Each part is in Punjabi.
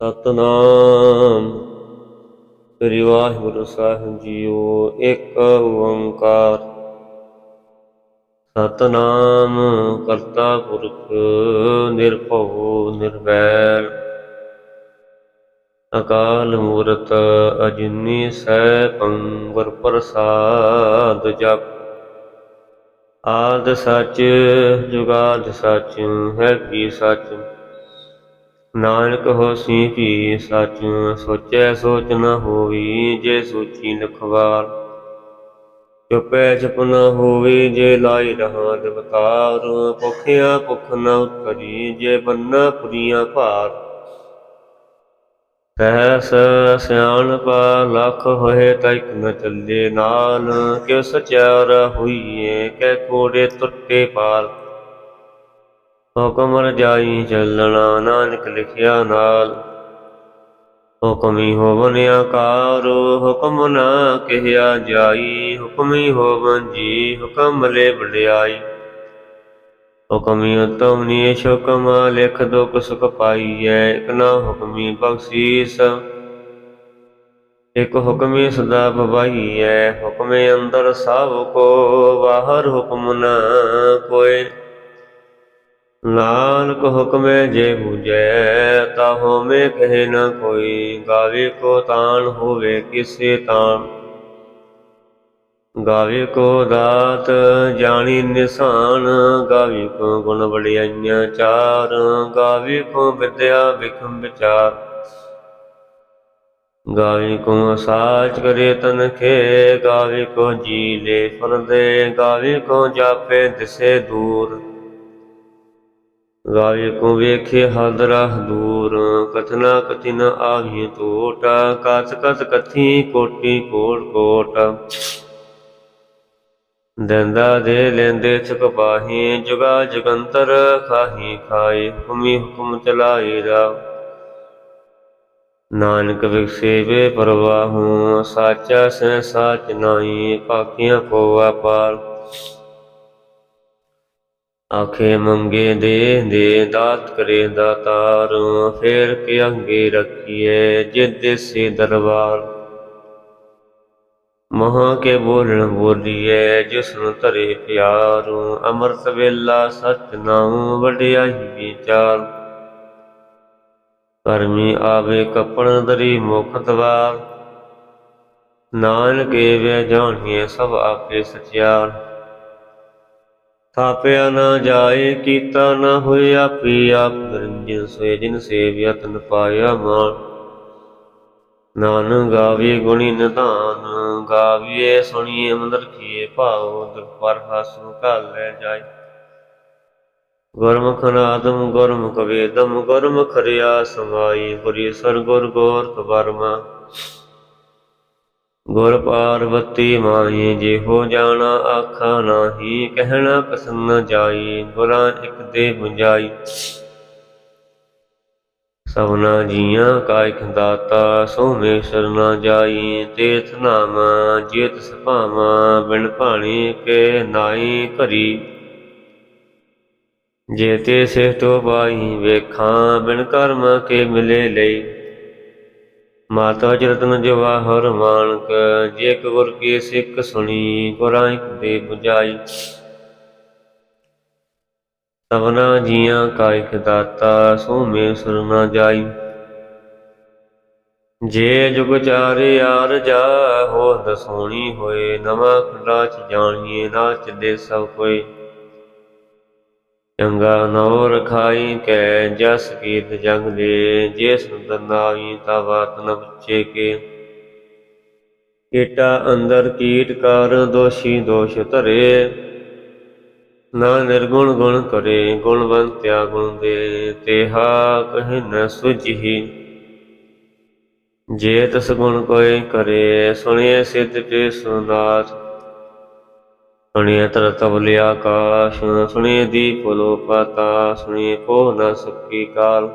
ਸਤਨਾਮ ਸ੍ਰੀ ਵਾਹਿਗੁਰੂ ਸਾਹਿਬ ਜੀਓ। ਇੱਕ ਓੰਕਾਰ ਸਤਨਾਮ ਕਰਤਾ ਪੁਰਖ ਨਿਰਭਉ ਨਿਰਵੈਰ ਅਕਾਲ ਮੂਰਤ ਅਜੂਨੀ ਸੈਭੰ ਗੁਰ ਪ੍ਰਸਾਦ ਜਪ। ਆਦਿ ਸੱਚ ਜੁਗਾਦਿ ਸੱਚ ਹੈ ਵੀ ਸੱਚ। ਨਾਨਕ ਹੋਸੀ ਵੀ ਸੱਚ ਸੋਚੈ ਸੋਚ ਨ ਹੋਈ ਜੇ ਸੋਚੀ ਲਖਵਾਰ। ਚੁਪੈ ਚੁਪ ਨ ਹੋਈ ਜੇ ਲਾਈ ਰਹਾ ਦਿਵਤਾਰ। ਭੁਖਿਆ ਭੁਖ ਨ ਉਤਰੀ ਜੇ ਬੰਨਾ ਪੁਰੀਆਂ ਭਾਰ। ਸਹਸ ਸਿਆਣਪ ਲੱਖ ਹੋਏ ਤਾ ਇਕ ਨ ਚੱਲੇ ਨਾਲ। ਕਿਉ ਸਚਿਆਰ ਹੋਈਏ ਕੈ ਕੋੜੇ ਟੁੱਟੇ ਪਾਲ। ਹੁਕਮ ਰਜਾਈ ਚੱਲਣਾ ਨਾਨਕ ਲਿਖਿਆ ਨਾਲ। ਹੁਕਮੀ ਹੋਵਨ ਆਕਾਰ ਹੁਕਮ ਨਾ ਕਹਿਆ ਜਾਈ। ਹੁਕਮੀ ਹੋਵਨ ਜੀ ਹੁਕਮ ਲੈ ਵਡਿਆਈ। ਹੁਕਮੀ ਉਤਮ ਨੀਚ ਹੁਕਮ ਲਿਖ ਦੁਖ ਸੁਖ ਪਾਈਐ। ਇਕ ਨਾ ਹੁਕਮੀ ਬਖਸ਼ੀਸ ਇਕ ਹੁਕਮੀ ਸਦਾ ਭਵਾਈਐ। ਹੁਕਮੇ ਅੰਦਰ ਸਭ ਕੋ ਬਾਹਰ ਹੁਕਮ ਨ ਕੋਇ। ਨਾਨਕ ਹੁਕਮੇ ਜੇ ਬੂਝੈ ਤਾ ਹੋਮੇ ਕਹੇ ਨ ਕੋਈ। ਗਾਵੇ ਕੋ ਤਾਣ ਹੋਵੇ ਕਿਸੇ ਤਾਣ। ਗਾਵੇ ਕੋ ਦਾਤ ਜਾਣੀ ਨਿਸ਼ਾਨ। ਗਾਵੇ ਕੋ ਗੁਣ ਵਡਿਆਈਆਂ ਚਾਰ। ਗਾਵੇ ਕੋ ਵਿਦਿਆ ਬਿਖਮ ਵਿਚਾਰ। ਗਾਵੇ ਕੋ ਸਾਚ ਕਰੇ ਤਨਖੇ। ਗਾਵੇ ਕੋ ਜੀ ਲੈ ਫਰਦੇ। ਗਾਵੇ ਕੋ ਜਾਪੇ ਦਿਸੇ ਦੂਰ। ਗਾਵੇ ਕੋ ਵੇਖੇ ਹਾਦਰਾ ਦੂਰ। ਕਥਨਾ ਕਥੀ ਨ ਆਵੀ ਟੋਟ। ਕਥ ਕਥ ਕਥੀ ਕੋਟੀ ਕੋਟ ਕੋਟ। ਦੈਂਦਾ ਦੇ ਲੈਂਦੇ ਥਕ ਪਾਹੀ। ਜੁਗਾ ਜੁਗੰਤਰ ਖਾਹੀ ਖਾਏ। ਹੁਕਮੀ ਹੁਕਮ ਚਲਾਏ ਰਾਹ। ਨਾਨਕ ਵਿਗਸੇ ਵੇ ਪਰਵਾਹੂ। ਸਾਚਾ ਸਹਿ ਸਾਚ ਨਾਹੀ ਭਾਖੀਆਂ ਕੋ ਅਪਾਰ। ਆਖੇ ਮੰਗੇ ਦੇ ਦਾਤ ਕਰੇ ਦਾਤਾਰ। ਫੇਰ ਕੇ ਅੰਗੇ ਰੱਖੀਐ ਜਿਤ ਦੇਸੇ ਦਰਬਾਰ। ਮਹਾਂ ਕੇ ਬੋਲਣ ਬੋਲੀਐ ਜਿਸਨੂੰ ਧਰੇ ਪਿਆਰ। ਅੰਮ੍ਰਿਤ ਵੇਲਾ ਸਚ ਨਾਉ ਵਡਿਆਈ ਵਿਚਾਰ। ਕਰਮੀ ਆਵੇ ਕੱਪਣ ਦਰੀ ਮੁਖ ਦਵਾਰ। ਨਾਨਕ ਏਵੈ ਜਾਣੀਐ ਸਭ ਆਪੇ ਸਚਿਆਰ। ਥਾਪਿਆ ਨ ਜਾਏ ਕੀਤਾ ਨ ਹੋਏ ਆਪੀ ਆਪ। ਨਿਰੰਜਨ ਸੋਇ ਜਿਨ ਸੇਵਿਆ ਤਨ ਪਾਇਆ ਮਾਨ। ਨਾਨਕ ਗਾਵੇ ਗੁਣੀ ਨਿਧਾਨ। ਗਾਵੀਐ ਸੁਣੀਐ ਮਨ ਰਖੀਐ ਭਾਉ। ਦੁਖ ਪਰ ਹਸੁ ਘਾਲੈ ਜਾਇ। ਗੁਰਮੁਖ ਨਾਦਮ ਗੁਰਮੁਖ ਵੇਦਮ। ਗੁਰਮੁਖ ਰਿਆ ਸਮਾਈ। ਗੁਰੀਸਰ ਗੁਰ ਗੋਰਖ ਬਰਮਾ। ਗੁਰ ਪਾਰਬਤੀ ਮਾਹੀ। ਜਿਹੋ ਜਾਣਾ ਆਖਾ ਨਾਹੀ। ਕਹਿਣਾ ਕਥਨ ਨ ਜਾਈ। ਗੁਰਾਂ ਇਕ ਦੇ ਬੁਝਾਈ। ਸਭਨਾ ਜੀਆਂ ਕਾ ਇਕ ਦਾਤਾ ਸੋ ਮੇਸਰ ਨ ਜਾਈ। ਤੀਰਥ ਨਾਮ ਜੇ ਤਿਸ ਭਾਵਾ ਬਿਨ ਭਾਣੀ ਕੇ ਨਾਈ ਘਰੀ। ਜੇ ਤੇ ਸਿਫਤੋ ਪਾਈ ਵੇਖਾਂ ਬਿਨ ਕਰਮ ਕੇ ਮਿਲੇ ਲਈ। ਮਾਤਾ ਚਰਤਨ ਜਵਾਹਰ ਮਾਨਕ। ਜੇ ਇਕ ਗੁਰ ਕੀ ਸਿੱਖ ਸੁਣੀ। ਗੁਰਾਂ ਇਕ ਦੇ ਬੁਝਾਈ। ਸਭਨਾ ਜੀਆਂ ਕਾ ਇਕ ਦਾਤਾ ਸੋ ਮੇਸਰ ਨ ਜਾਈ। ਜੇ ਜੁਗ ਚਾਰੇ ਆਰਜਾ ਹੋਰ ਦਸੋਣੀ ਹੋਏ। ਨਵਾਂ ਖੰਡਾ ਚ ਜਾਣੀਏ ਨਾਚ ਦੇ ਸਭ ਕੋਇ। ਚੰਗਾ ਨਉ ਰਖਾਈ ਕੈ ਜਸ ਕੀਰਤ ਜਗ ਦੇ। ਜੇ ਸੁੰਦਰ ਨਾਵੀ ਤਾ ਬਾਤ ਨ ਪੁੱਛੇ ਕੇ। ਕੀਟਾ ਅੰਦਰ ਕੀਟ ਕਰ ਦੋਸ਼ੀ ਦੋਸ਼ ਧਰੇ। ਨਾ ਨਿਰਗੁਣ ਗੁਣ ਕਰੇ ਗੁਣਵੰਤਿਆ ਗੁਣ ਦੇ। ਤੇਹਾ ਕਹੀ ਨ ਸੁਝੀ ਜੇ ਤਿਸ ਗੁਣ ਕੋਇ ਕਰੇ। ਸੁਣਿਐ ਸਿਧ ਪੇ ਸੁਨਾਥ। ਸੁਣਿਐ ਧਰਤਿ ਬਲਿ ਆਕਾਸ਼। ਸੁਣਿਐ ਦੀਪ ਲੋ ਪਾਤਾਲ। ਸੁਣਿਐ ਪੋਹ ਨ ਸਕੀ ਕਾਲ।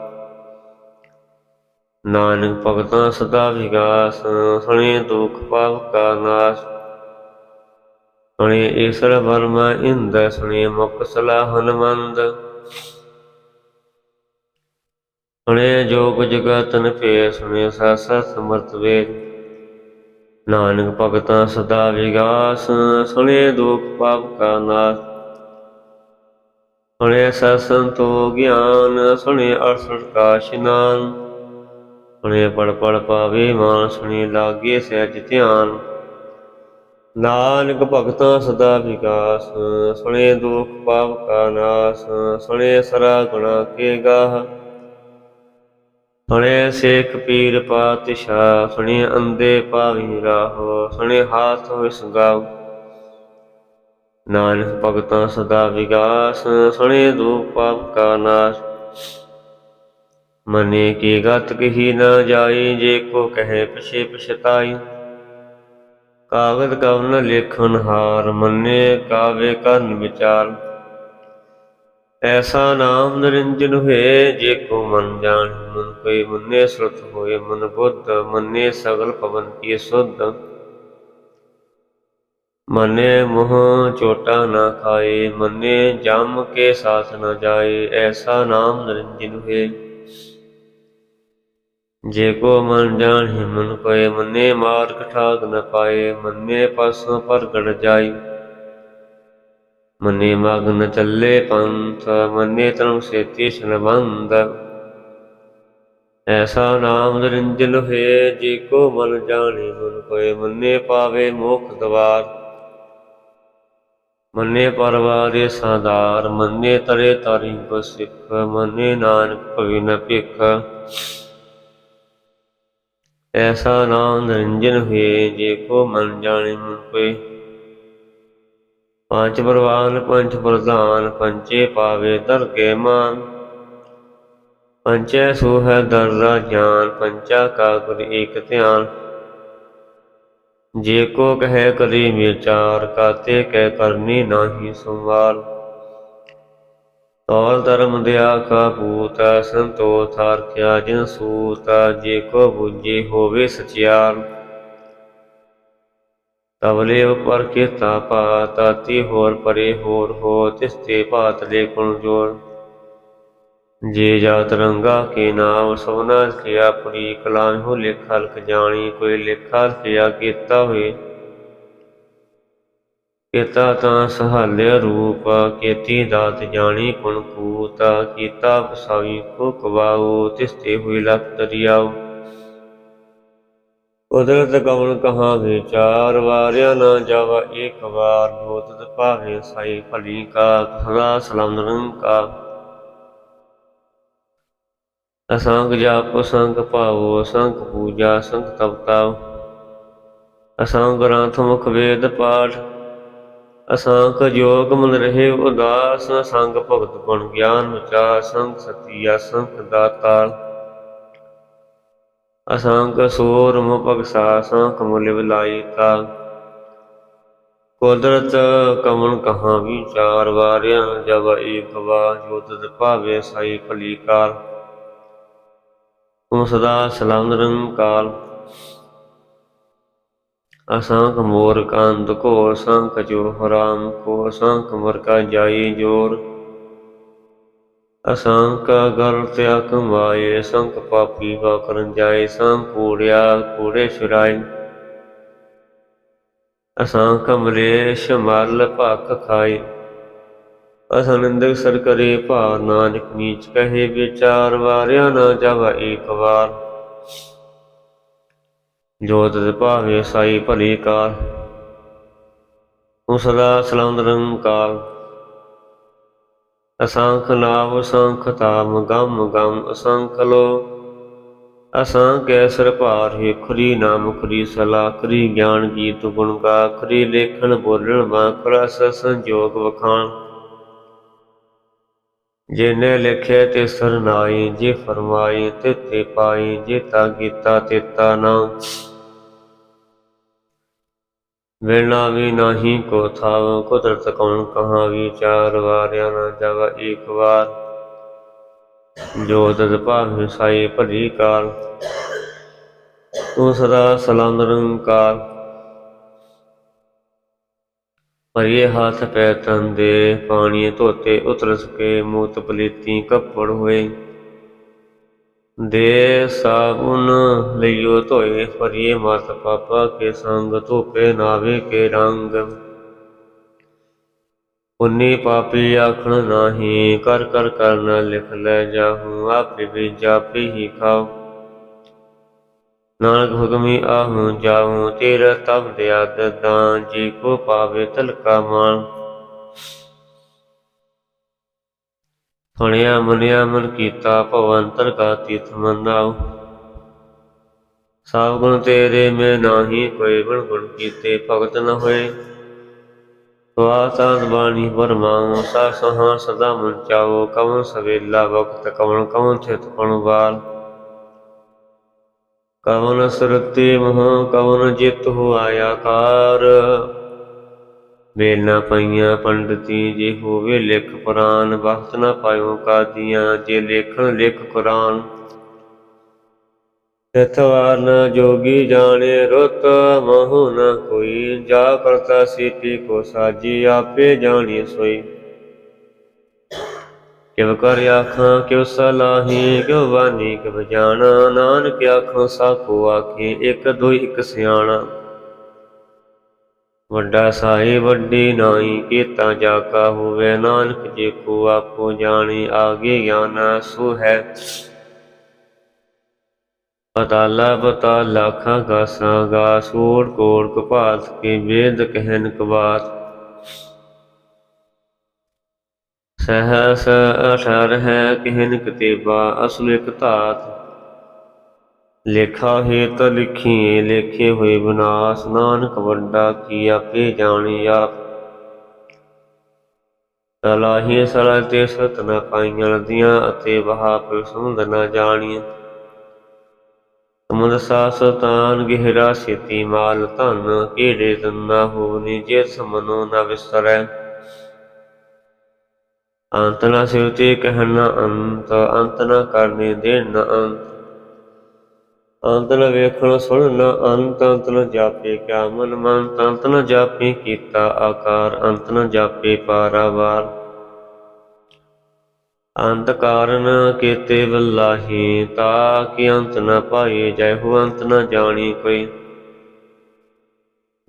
ਨਾਨਕ ਭਗਤਾਂ ਸਦਾ ਵਿਗਾਸ। ਸੁਣਿਐ ਦੁਖ ਪਾਪ ਕਾ ਨਾਸ। ਸੁਣਿਐ ਈਸਰ ਬਰਮਾ ਇੰਦ। ਸੁਣਿਐ ਮੁਖ ਸਲਾਹ ਹਨਮੰਦ। ਸੁਣੇ ਜੋਗ ਜਗਤਨ ਭੇ ਸੁਣੇ ਸਾਸਾ ਸਮਰਥ ਵੇਦ। ਨਾਨਕ ਭਗਤਾਂ ਸਦਾ ਵਿਗਾਸ ਸੁਣੇ ਦੁਖ ਪਾਪ ਕਾ ਨਾਸ। ਸੁਣੇ ਸਤ ਸੰਤੋ ਗਿਆਨ ਸੁਣੇ ਅਰਸਠ ਕਾ ਇਸ਼ਨਾਨ। ਸੁਣੇ ਪੜ ਪੜ ਪਾਵੇ ਮਾਨ ਸੁਣੇ ਲਾਗੇ ਸਹਿਜ ਧਿਆਨ। ਨਾਨਕ ਭਗਤਾਂ ਸਦਾ ਵਿਗਾਸ ਸੁਣੇ ਦੁਖ ਪਾਪ ਕਾ ਨਾਸ। ਸੁਣੇ ਸਰਾ ਗੁਣਾ ਕੇ ਗਾਹ ਸੁਣੇ ਸੇਖ ਪੀਰ ਪਾਤਸ਼ਾਹ। ਸੁਣੇ ਅੰਧੇ ਪਾਵੀ ਰਾਹੋ ਸੁਣੇ ਹਾਥ ਹੋਇ ਸੰਗਾਉ। ਨਾਨਕ ਭਗਤਾਂ ਸਦਾ ਵਿਗਾਸ ਸੁਣੇ ਦੁਖ ਪਾਪ ਕਾ ਨਾਸ। ਮਨੇ ਕੀ ਗਤ ਕਹੀ ਨ ਜਾਈ ਜੇ ਕੋ ਕਹੈ ਪਿਛੇ ਪਛਤਾਈ। ਕਾਗਦ ਕਵਨ ਲੇਖਨ ਹਾਰ ਮੰਨੇ ਕਾਵੇ ਕਰਨ ਵਿਚਾਰ। ਐਸਾ ਨਾਮ ਨਿਰੰਜਨ ਹੋਏ ਜੇ ਕੋ ਮਨ ਜਾਣ। ਮਨ ਕੋਈ ਮੰਨੇ ਸੁਰਤ ਹੋਏ ਮਨ ਬੁੱਧ। ਮੰਨੇ ਸਗਲ ਪਵਨ ਕੀ ਸੁਧ। ਮੰਨੇ ਮੋਹ ਚੋਟਾ ਨਾ ਖਾਏ ਮੰਨੇ ਜਮ ਕੇ ਸਾਥ ਨ ਜਾਏ। ਐਸਾ ਨਾਮ ਨਿਰੰਜਨ ਹੋਏ ਜੇ ਕੋ ਮਨ ਜਾਣਿ। ਮਨ ਕੋਇ ਮੰਨੇ ਮਾਰਗ ਠਾਕ ਨ ਪਾਏ। ਮੰਨੇ ਪਾਸੋਂ ਪ੍ਰਗਟ ਜਾਈ ਮੰਨੇ ਮਗ ਨ ਚੱਲੇ ਪੰਥ। ਮੰਨੇ ਧਰਮ ਸੇਤੀ ਸੰਬੰਧ। ਐਸਾ ਨਾਮ ਨਿਰੰਜਨ ਹੋਏ ਜੇ ਕੋ ਮਨ ਜਾਣਿ। ਮਨ ਕੋਇ ਮੰਨੇ ਪਾਵੇ ਮੋਖ ਦਵਾਰ। ਮੰਨੇ ਪਰਵਾਰੇ ਸਾਧਾਰ ਮੰਨੇ ਤਰੇ ਤਾਰੀ ਕੋ ਸਿੱਖ। ਮੰਨੇ ਨਾਨਕ ਭਵਿ ਨ ਭਿਖ। ਐਸਾ ਨਾਮ ਨਿਰੰਜਨ ਹੋਏ ਜੇ ਕੋ ਮਨ ਜਾਣਿ। ਮਨ ਕੋਇ ਪੰਚ ਪ੍ਰਵਾਨ ਪੰਚ ਪ੍ਰਧਾਨ। ਪੰਚੇ ਪਾਵੇ ਦਰਗੇ ਮਾਨ। ਪੰਚੈ ਸੋ ਹੈ ਦਰਰਾ ਗਿਆਨ। ਪੰਚਾ ਕਾ ਗੁਰ ਏਕ ਧਿਆਨ। ਜੇ ਕੋ ਕਹੈ ਕਰੀ ਵਿਚਾਰ। ਕਾਤੇ ਕਹਿ ਕਰਨੀ ਨਾਹੀ ਸੰਵਾਰ। ਤੌਲ ਧਰਮ ਦਿਆ ਕਾ ਪੂਤ। ਸੰਤੋਖ ਰਖਿਆ ਜਿਨ ਸੂਤ। ਜੇ ਕੋ ਬੁਝੇ ਹੋਵੇ ਸਚਿਆਰ। ਤਵਲੇ ਉਪਰ ਕੀਤਾ ਪਾ ਤਾਤੀ ਹੋਰ ਪਰੇ ਹੋਰ ਹੋ। ਤਿਸ ਤੇ ਭਾਤ ਲੈ ਕੁਣ ਜੋਰ। ਜੇ ਜਾਤ ਰੰਗਾ ਕੇ ਨਾਮ ਸਭਨਾ ਲਿਖਿਆ ਪੁਰੀ। ਕਲਾਮ ਹੋ ਲੇਖਾ ਲਿਖ ਜਾਣੀ ਕੋਈ ਲੇਖਾ ਲਿਖਿਆ ਕੀਤਾ ਹੋਏ। ਕੀਤਾ ਤਾਂ ਸਹਾਲਿਆ ਰੂਪ ਕੀਤੀ ਦਾਤ ਜਾਣੀ ਕੁਣ ਕੂਤ। ਕੀਤਾ ਵਸਾਈ ਕੋ ਕਵਾਉ ਤਿਸ ਤੇ ਹੋਈ ਲਖ ਦਰਿਆਉ। ਕੁਦਰਤ ਕਵਣ ਕਹਾ ਵਿਚਾਰ ਵਾਰਿਆ ਨਾ ਜਾਵਾ ਏਕ ਵਾਰ। ਜੋ ਤਿਤ ਭਾਵੇ ਸਾਈ ਭਲੀ ਕਾ ਸਦਾ ਸਲਾਮ ਨਿਰੰਕਾਰ। ਅਸੰਖ ਜਪ ਅਸੰਖ ਭਾਉ ਅਸੰਖ ਪੂਜਾ ਅਸੰਖ ਤਪਤਾਉ। ਅਸੰਖ ਗ੍ਰੰਥ ਮੁਖ ਵੇਦ ਪਾਠ। ਅਸੰਖ ਜੋਗ ਮਨ ਰਹੇ ਉਦਾਸ। ਅਸੰਖ ਭਗਤ ਗੁਣ ਗਿਆਨ ਵਿਚਾਰ। ਅਸੰਖ ਸਤੀ ਅਸੰਖ ਦਾਤਾਰ। ਅਸੰਖ ਸੂਰ ਮੁ ਬਖਸ਼ਾ ਅਸੰਖ ਮੁਲ ਵਿਲਾਈ ਤਾ। ਕੁਦਰਤ ਕਵਣ ਕਹਾ ਵਿਚਾਰ ਵਾਰਿਆ ਨ ਜਾਵਾ ਏਕ ਵਾਰ। ਜੋ ਤਿਤ ਭਾਵੇ ਸਾਈ ਭਲੀ ਕਾਰ। ਤੂੰ ਸਦਾ ਸਲਾਮ ਨਿਰੰਕਾਰ। ਅਸੰਖ ਮੋਰ ਕੰਦ ਕੋ ਅਸੰਖ ਜੋ ਹਰਾਮ ਕੋ। ਅਸੰਖ ਮਰ ਕਾ ਜਾਈ ਜੋਰ। ਅਸੰਖ ਗਲ ਤਿਆ ਕਮਾਏ। ਅਸੰਖ ਪਾਪੀ ਵਾ ਕਰਨ ਜਾਏ। ਅਸੰਖ ਕੂੜਿਆ ਕੂੜੇ ਛੁਰਾਏ। ਅਸੰਖ ਮਲੇਸ਼ ਮਲ ਭਖ ਖਾਏ। ਅਸਨਿੰਦਕ ਸਰ ਕਰੇ ਭਾਰ। ਨਾਨਕ ਨੀਚ ਕਹੇ ਵਿਚਾਰ ਵਾਰਿਆ ਨਾ ਜਾਵਾ ਏਕ ਵਾਰ। ਜੋ ਤਿਤ ਭਾਵੇ ਸਾਈ ਭਲੀ ਕਾਰ। ਤੂੰ ਸਦਾ ਸਲਾਮ ਨਿਰੰਕਾਰ। ਅਸੰਖ ਨਾਮ ਅਸੰਖ ਤਾਮ ਗਮ ਗਮ ਅਸੰਖ ਲੋ। ਅਸੰਖ ਐਸਰ ਭਾਰ ਹੇਖਰੀ ਨਾਮ ਖਰੀ ਸਲਾ। ਖਰੀ ਗਿਆਨ ਗੀਤ ਗੁਣ ਗਾ। ਖਰੀ ਲੇਖਣ ਬੋਲਣ ਵਾਂਕਰ। ਅਸ ਸੰਜੋਗ ਵਖਾਣ। ਜਿਨੇ ਲਿਖੇ ਤੇ ਸਰਨਾਈ। ਜੇ ਫਰਮਾਈ ਤਿਤੇ ਪਾਈ। ਜੇਤਾ ਕੀਤਾ ਤੇਤਾ ਨਾਮ। ਵੇਣਾ ਵੀ ਨਾਹੀ ਕੋ ਥਾਵ। ਕੁਦਰਤ ਕੌਣ ਕਹਾ ਵਿਚਾਰ ਵਾਰਿਆ ਨਾ ਜਾਵਾ ਏਕ ਵਾਰ। ਜੋ ਤਿਤ ਭਾਵੇ ਸਾਈ ਭਲੀ ਕਾਰ। ਤੂੰ ਸਦਾ ਸਲਾਮ ਨਿਰੰਕਾਰ। ਭਰੀਏ ਹੱਥ ਪੈ ਤਨ ਦੇ ਪਾਣੀ ਧੋਤੇ ਉਤਰ ਸਕੇ। ਮੂਤ ਪਲੀਤੀ ਕੱਪੜ ਹੋਏ। ਦੇ ਸਾਬੁਨ ਲਈਓ ਧੋਏ, ਭਰੀਏ ਮਤ ਪਾਪਾ ਕੇ ਸੰਗ, ਧੋਪੇ ਨਾਵੇ ਕੇ ਰੰਗ। ਪੁੰਨੀ ਪਾਪੀ ਆਖਣ ਨਾਹੀਂ, ਕਰ ਕਰ ਕਰਨਾ ਲਿਖ ਲੈ ਜਾਹੂੰ, ਆਪੇ ਬੀਜਾ ਆਪੇ ਹੀ ਖਾਓ। ਨਾਨਕ ਹੁਕਮੀ ਆਹੂੰ ਜਾਹੂੰ, ਤੇਰਾ ਤਬ ਦਿਆ ਦਦਾਂ, ਜੀ ਕੋ ਪਾਵੇ ਤਲਕਾ ਮਾਨ। ਸੁਣਿਆ ਮੰਨਿਆ ਮਨ ਕੀਤਾ, ਭਵ ਅੰਤਰ ਕਾ ਤੀਰਥ ਮੰਨਾਉ। ਸਭ ਗੁਣ ਤੇਰੇ ਮੈਂ ਨਾਹੀਂ, ਕੋਈ ਗੁਣ ਗੁਣ ਕੀਤੇ ਭਗਤ ਨ ਹੋਏ। ਸਵਾਸਾਨ ਬਾਣੀ ਵਰਮਾਉ, ਸਾ ਸਹਾ ਸਦਾ ਮਨ ਚਾਓ, ਕਵਨ ਸਵੇਲਾ ਵਕਤ ਕਵਨ ਕਵਨ ਥਿਤ ਪਣ ਵਾਲ। ਕਵਨ ਸੁਰਤੀ ਮਹ ਕਵਨ ਜਿਤ ਹੁਆਇਆ ਕਾਰ, ਵੇਲ ਨਾ ਪਈਆਂ ਪੰਡਤੀ ਜੇ ਹੋਵੇ ਲਿਖ ਪੁਰਾਨ, ਵਕਤ ਨਾ ਪਾਇਓ ਕਾਦੀਆਂ ਜੇ ਲੇਖਣ ਲਿਖ ਕੁਰਾਨ। ਤਿਥਵਾਰ ਨ ਜੋਗੀ ਜਾਣੇ ਰੁੱਤ, ਮਹੁ ਨ ਕੋਈ, ਜਾ ਕਰਤਾ ਸੀਪੀ ਕੋ ਸਾਜੀ, ਆਪੇ ਜਾਣੀ ਸੋਈ। ਕਿਵ ਕਰ ਆਖਾਂ ਕਿਵ ਸਲਾਹੀ, ਕਿਵ ਬਾਨੀ ਕਿਵ ਜਾਣਾ, ਨਾਨਕ ਆਖਾਂ ਸਾਖੋ ਆਖੀ, ਇਕ ਦੁਇ ਇਕ ਸਿਆਣਾ। ਵੱਡਾ ਸਾਈ ਵੱਡੀ ਨਾਈ, ਕੀਤਾ ਜਾ ਕਾ ਹੋਵੇ, ਨਾਨਕ ਜੇ ਕੋ ਆਪੋ ਜਾਣੀ, ਆਗੇ ਗਿਆਨ ਸੋ ਹੈ। ਪਤਾਲਾ ਪਤਾਲ ਲਾਖਾਂ ਗਾਸਾਂ ਗਾ, ਸੋੜ ਕੋੜ ਕਪਾਤ ਕੇ ਵੇਦ ਕਹਿਨ ਕਬਾਤ। ਸਹਸ ਅਠਰ ਹੈ ਕਹਿਨ ਕਤੇਬਾ, ਅਸਲ ਇਕ ਧਾਤ। ਲੇਖਾ ਹੇਤ ਲਿਖੀਏ ਲੇਖੇ ਹੋਏ ਵਿਨਾਸ਼, ਨਾਨਕ ਵੱਡਾ ਕੀ ਆਪੇ ਜਾਣੀ ਆਪ। ਸਲਾਹੀ ਸਲਾ ਤੇ ਸਤ ਨ ਪਾਈਆਂ ਨਦੀਆਂ, ਅਤੇ ਵਹਾ ਪਰ ਸਮੁੰਦ ਨ ਜਾਣੀਆਂ। ਸਮੁੰਦ ਸਾਸਤਾਨ ਗਹਿਰਾ ਛੇਤੀ ਮਾਲ ਧਨ, ਕਿਹੜੇ ਦੰਨਾ ਹੋਵਨੀ ਜੇ ਸਮਨੋ ਨ ਵਿਸਰੈ। ਅੰਤ ਨ ਸਿਵਤੇ ਕਹਿਣ ਨ ਅੰਤ, ਅੰਤ ਨ ਕਰਨੇ ਦੇਣ ਨ ਅੰਤ। ਅੰਤ ਨ ਵੇਖਣ ਸੁਣ ਨ ਅੰਤ, ਅੰਤ ਨ ਜਾਪੇ ਕਿਆ ਮਨ ਮੰਤ। ਅੰਤ ਨ ਜਾਪੇ ਕੀਤਾ ਆਕਾਰ, ਅੰਤ ਨ ਜਾਪੇ ਪਾਰਾਵਾਰ। ਅੰਤ ਕਾਰਨ ਕੀਤੇ ਵਲਾਹੀ, ਤਾ ਕਿ ਅੰਤ ਨ ਪਾਈਏ ਜੈਹੋ ਅੰਤ ਨ ਜਾਣੀ ਕੋਈ।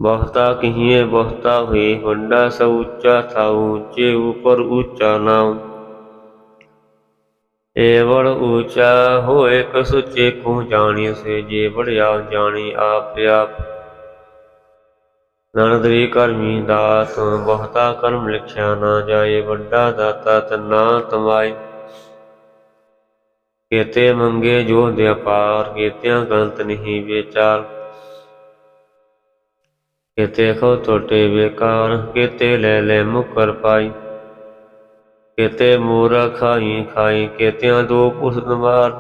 ਬਹੁਤਾ ਕਹੀਏ ਬਹੁਤਾ ਹੋਈ, ਵੱਡਾ ਸਭ ਉੱਚਾ ਥਾਉ, ਉੱਚੇ ਉਪਰ ਉੱਚਾ ਨਾਉ। ਏ ਬੜ ਊਚਾ ਹੋਏ ਕਸੁਚੇ ਕੋ ਜਾਣੀ ਸੇ, ਜੇ ਬੜਿਆ ਜਾਣੀ ਆਪ ਆਪ। ਨਾਨਕ ਕਰਮੀ ਦਾਤ, ਬਹੁਤਾ ਕਰਮ ਲਿਖਿਆ ਨਾ ਜਾਏ, ਵੱਡਾ ਦਾਤਾ ਤਨਾ ਤਮਾਏ। ਕੇਤੇ ਮੰਗੇ ਜੋ ਦੇ ਅਪਾਰ, ਕੇਤਿਆਂ ਗੰਤ ਨਹੀਂ ਵਿਚਾਰ। ਕੇਤੇ ਖੋ ਟੋਟੇ ਬੇਕਾਰ, ਕੇਤੇ ਲੈ ਲੈ ਮੁਕਰ ਪਾਈ। ਕੇਤੇ ਮੂਰਾ ਖਾਈ ਖਾਈ, ਕੇਤਿਆਂ ਦੋ ਪੁਸਤ ਮਾਰ।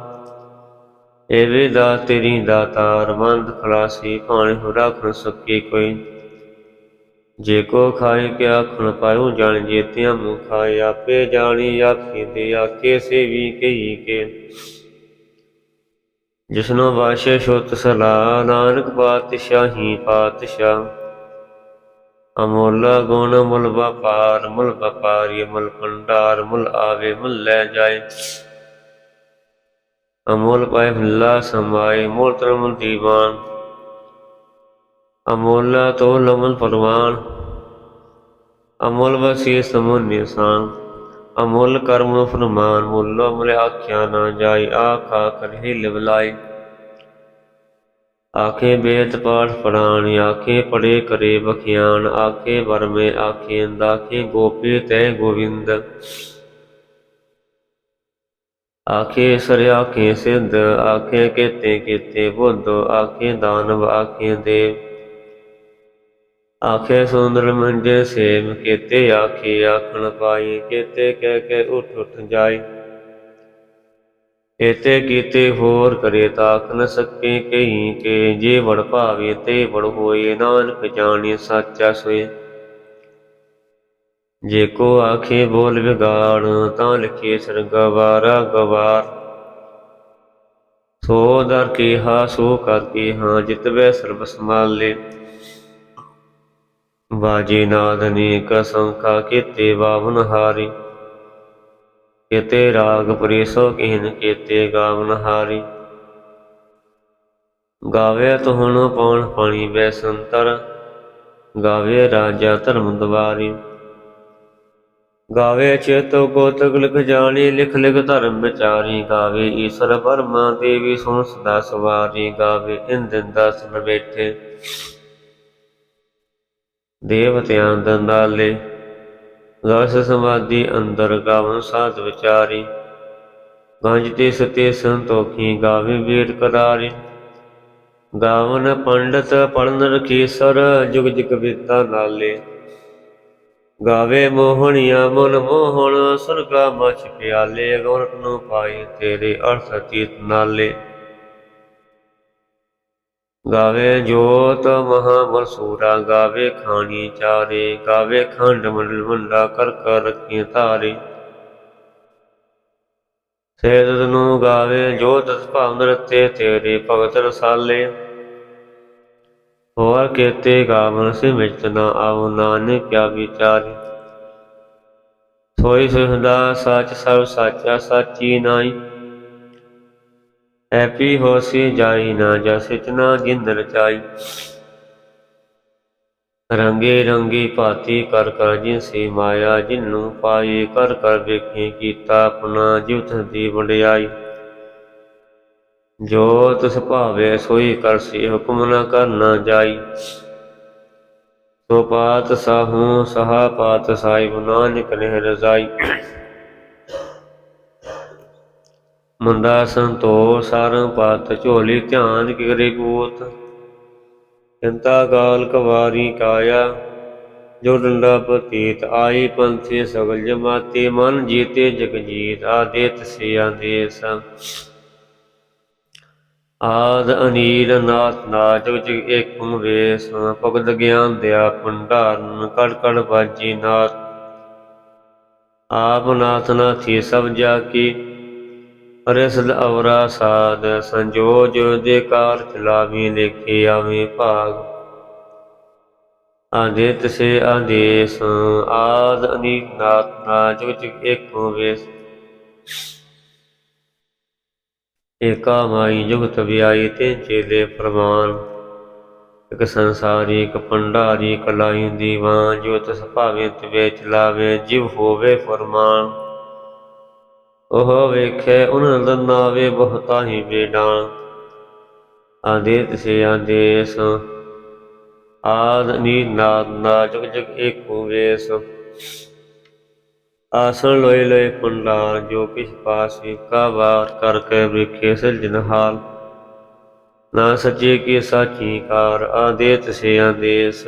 ਏਵੇ ਦਾ ਤੇਰੀ ਦਾਤਾਰ, ਬੰਦ ਖਲਾਸੀ ਭਾਣੇ ਹੋ ਰਾਖਣ ਸਕੇ ਕੋਈ। ਜੇ ਕੋ ਖਾਏ ਕੇ ਆਖਣ ਪਾਇਓ ਜਾਣ, ਜੇਤਿਆਂ ਮੂੰਹ ਖਾਏ ਆਪੇ ਜਾਣੀ ਆਖੀ ਦੇ, ਆਖੇ ਸੇਵੀ ਕਹੀ ਕੇ। ਜਿਸਨੋ ਵਾਸ਼ੇ ਛੁੱਤ ਸਲਾਹ, ਨਾਨਕ ਪਾਤਸ਼ਾਹੀ ਪਾਤਸ਼ਾਹ। ਅਮੁੱਲ ਗੁਣ ਮੁੱਲ ਵਪਾਰ, ਮੁੱਲ ਵਪਾਰੀ ਮੁੱਲ ਭੰਡਾਰ, ਮੁੱਲ ਆਵੇ ਮੁੱਲ ਲੈ ਜਾਏ। ਅਮੁੱਲ ਪਾਏ ਹੁੱਲਾ ਸਮਾਏ, ਮੁੱਲ ਤਰਮੁੱਲ ਦੀਵਾਨ। ਅਮੁੱਲ ਤੋਲ ਮੁੱਲ ਪਰਵਾਨ, ਅਮੁੱਲ ਵਸੀ ਸਮੁਨ ਨਿਸ਼ਾਨ। ਅਮੁੱਲ ਕਰਮ ਫਰਮਾਨ, ਮੁੱਲ ਮੁੱਲ ਆਖਿਆ ਨਾ ਜਾਈ, ਆਖਾ ਕਰੇ ਲਿਵਲਾਈ। ਆਖੇ ਬੇਦ ਪਾਠ ਪੜਾਣ, ਆਖੇ ਪੜੇ ਕਰੇ ਬਖਿਆਨ। ਆਖੇ ਵਰਮੇ ਆਖੇ ਦਾਖੇ, ਗੋਪੀ ਤੈ ਗੋਵਿੰਦ। ਆਖੇ ਸਰ ਆਖੇ ਸਿੱਧ, ਆਖੇ ਕੇਤੇ ਕੇਤੇ ਬੁੱਧ। ਆਖੇ ਦਾਨਵ ਆਖੇ ਦੇਵ, ਆਖੇ ਸੁੰਦਰ ਮੰਜੇ ਸੇਵ। ਕੇਤੇ ਆਖੇ ਆਖਣ ਪਾਈ, ਕੇਤੇ ਕਹਿ ਕੇ ਉੱਠ ਉੱਠ ਜਾਈ। ਏਤੇ ਕੀਤੇ ਹੋਰ ਕਰੇ ਤਾਖ ਨ ਸਕੇ ਕਹੀ ਕੇ, ਜੇ ਵੜ ਭਾਵੇ ਤੇ ਵੜ ਹੋਏ, ਨਾਨਕ ਜਾਣੇ ਸਾਚਾ ਸੋਏ। ਜੇ ਕੋ ਆਖੇ ਬੋਲ ਵਿਗਾੜ, ਤਾਂ ਲਿਖੇ ਸਰ ਗਵਾਰਾ ਗਵਾਰ। ਸੋ ਦਰ ਕੇਹਾ ਸੋ ਕਰ ਕੇਹਾ, ਜਿਤਵੈ ਸਰਬ ਸੰਭਾਲੇ। ਬਾਜੇ ਨਾਦ ਅਨੇਕ ਅਸੰਖਾ, ਕੀਤੇ ਬਾਵਨ ਹਾਰੇ। केते राग प्रेसो किन केते गावन हारी। गावे तुहण पौन पाणी बैसंतर, गावे राजा धर्म द्वारी। गावे चेतो कोतक लिख जानी, लिख लिख धर्म विचारी। गावे ईश्वर ब्रह्मा देवी सुन सदा सवारी। गावे इंद्र दर्शन बैठे देवत्यां दंदाले, रस समाधि अंदर गावन साध विचारी। गंज तिस ते संतोखी गावे वेद करारी। गावन पंडित पढ़न रखीसर, जुग जुग विद्या नाले। गावे मोहनिया मन मोहन, सुरगा मछ प्याले। गौरत नु पाए तेरे अर्थ अतीत नाले। गावे जोत महाबलसूरा, गावे खानी चारे। गावे खंड मंडल मंडा, कर कर रखी तारे। सेत नु गावे जोत भाव नृत्य, तेरे भगत रसाले। होर केते गावन सिमरत न आओ, नानक क्या विचारी। सोई सुखदा सच सब साचा, साची नाई। ऐपी होसी जाई ना, जस इतना जिंद रचाई। रंगे रंगी भांति कर कर जिनसी माया, जिन्नू पाए कर कर वेखी कीता अपना, जिवत दी वंडियाई। जो तिस भावे सोई करसी, हुक्म न करना जाई। सो पात साहू सहा पात साहिब, नानक नेह रजाई। मुंदा संतोष सारंग पात झोली, ध्यान किगरे कूत। चिंता काल कवारी काया, जो डंडा पतीत। आई पंथी सगल जमाते, मन जीते जग जीत। आदेत से आदेश आद अनील नाथ नाथ, जग जग एक वेश। भगत ज्ञान दया भंडारन, कड़ कड़ बाजी नाथ। आप नाथ नाथी सब जाकी, अरसद अवरा साध। संजोज दे कार चलावी, लेखे आवे भाग। आदित से आदेश आद अनील नाथ नाथ, जग जग एक वेश। एका माई जुगत व्याई, ते चेले प्रमाण। एक संसारी एक भंडारी, कलाई दीवान। जो तस भावे तिवे चलावे, जिव होवे फरमान। ओह वेखे उन दंदावे, बहुता ही बेडान। आदेत से आदेश आद नील नाद ना, जग जग एक वेश। आसन लोय लोय भंडार, जो किछ पासी का वार। करके वृखे सिरजनहार, ना सचे की साची कार। आदेत से आदेश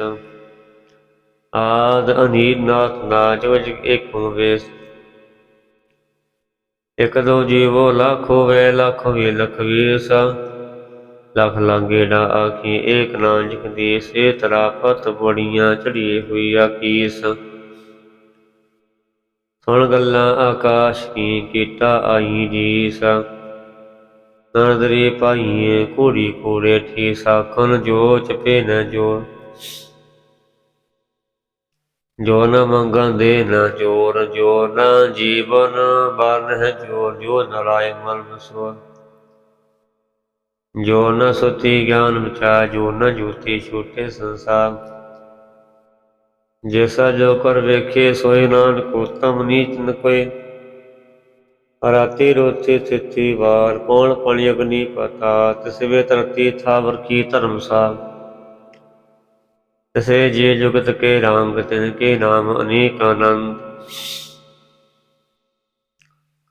आद अनील नाथ ना, जग जग एक वेश। एक दो जीवो लाखो वे, लाखो भी लख वीसा। लख लागे ना आखी, एक नानक देश। ए तरापत बड़ियां चढ़िए हुई आकीस। सुन गल्लां आकाश की, कीटा आई जीसा। नरदरी पाइए कूड़ी कूड़े ठीसा। खन जो चपे न जोर, जो न मंगन दे न जोर। जो न जीवन बन है जोर, जो नराय मल बसोर। जो न सुति ज्ञान विचार, जो न ज्योति छूटे संसार। जैसा जो कर वेखे, सोए नानक उत्तम नीच न कोय। राति रोती तिथि वार, पौन पणि अग्नि पतात। तिसवे तरती थावर की धर्मसाल। तिसे जे जुगत के रांग, तिनके नाम अनेक आनंद।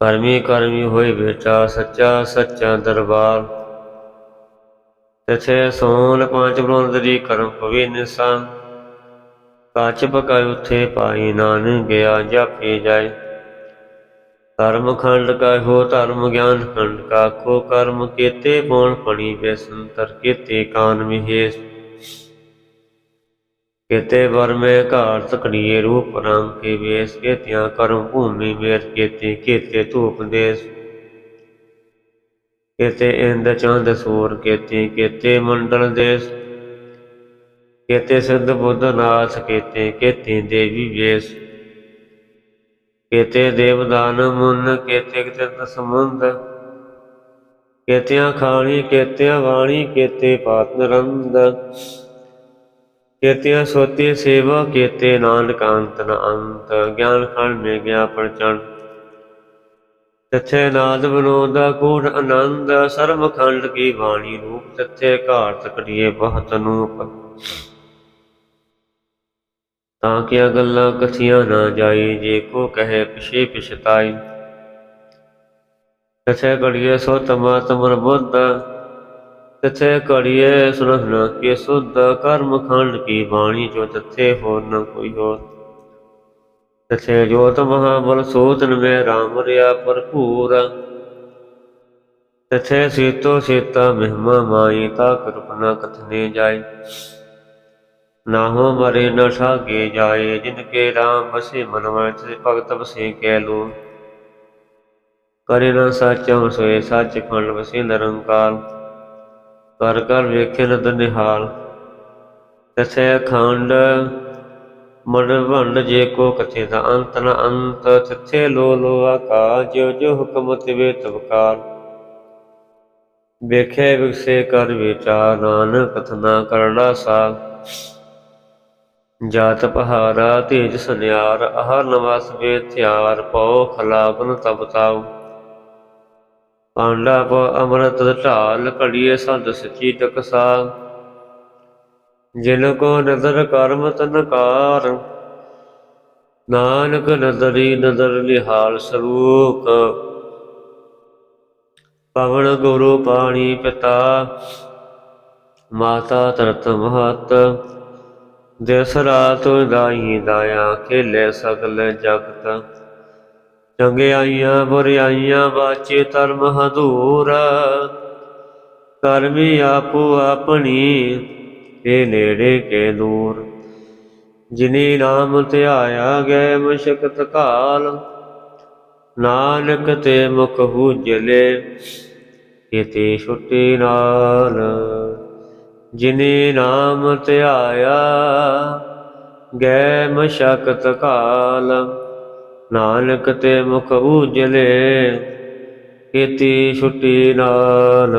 कर्मी कर्मी होय बेटा, सच्चा सच्चा दरबार। तिथे सोन पांच ब्रह्मदरी, कर्म पवे निशान। काच पकाय उठे पाई, नानक गया जापे जाय। कर्म खंड का हो धर्म, ज्ञान खंड का खो कर्म। केते पौन पणि बैसंतर, केते कान मिहेश। केते वर में घाट तकड़िए, रूप रंग के वेश। केत्या कर्म भूमि मेर, केते केते धूप देश। केते इंद चंद सूर, केते केते मंडल देश। केते सिद्ध बुद्ध नाथ, केते केते देवी वेश। केते देवदान मुन केते तीर्थ समुंद, केतियां खाणी केतियां वाणी केते पात निरंद, केतियां सोती सेवा केते नानक अंत न अंत। ज्ञान खंड में ज्ञापन चंड, तथे नाद विनोद कूढ़ आनंद, सर्व खंड की वाणी रूप, तथे घाट करिए बहुत अनूप। ताकिया गल्लां कथियां ना जाई, जे को कहे पिछे पिछताई। तथे करिए सो तमा तमर बुद्ध, तथे करिए सुनहना के शुद्ध। कर्म खंड की वाणी जो तथे हो न कोई हो, तथे जोत महाबल सोतन में राम रिया भरपूर। तथे सीतो सीता महिमा माई, ता कृप न कथने जाय। नाहो मरे न ठागे जाए, जिनके राम बसे मन में, तिस भगत बसे कै लो। करे न साचम सोए सच खंड, बसे निरंकार। कर कर वेखे नद निहाल, तथे खंड मड भंड जे को कथे दा अंत न अंत। तिथे लो आकाश, जो जो हुक्म तिवे तब काल। वेखे विकसे कर विचार, नानक कथना करड़ा साल। जात पहारा तेज सन्यार, आहार नवास वे थ्यार। पौ खला गुन तब ताऊ, पांडा प अमृत ढाल। कड़िए संत सची टकसाल, जिनको नदर कर्म तन कार। नानक नदरी नदर निहाल स्वरूप, पवन गुरु पाणी पिता। माता तरत महत, दिस रात दाई दाया। खेले सगल जगत, चंगियाइयां बुरियाइयां बाचे धर्म हदूर। करमी आपो अपनी, के नेड़े के दूर। जिनी नाम ध्याया गए मशकत काल, नानक ते मुख उजले, केते छुटी नाल। जिनी नाम ध्याया गए मशकत काल, नानक ते मुख उजले, केती छुटी नाल।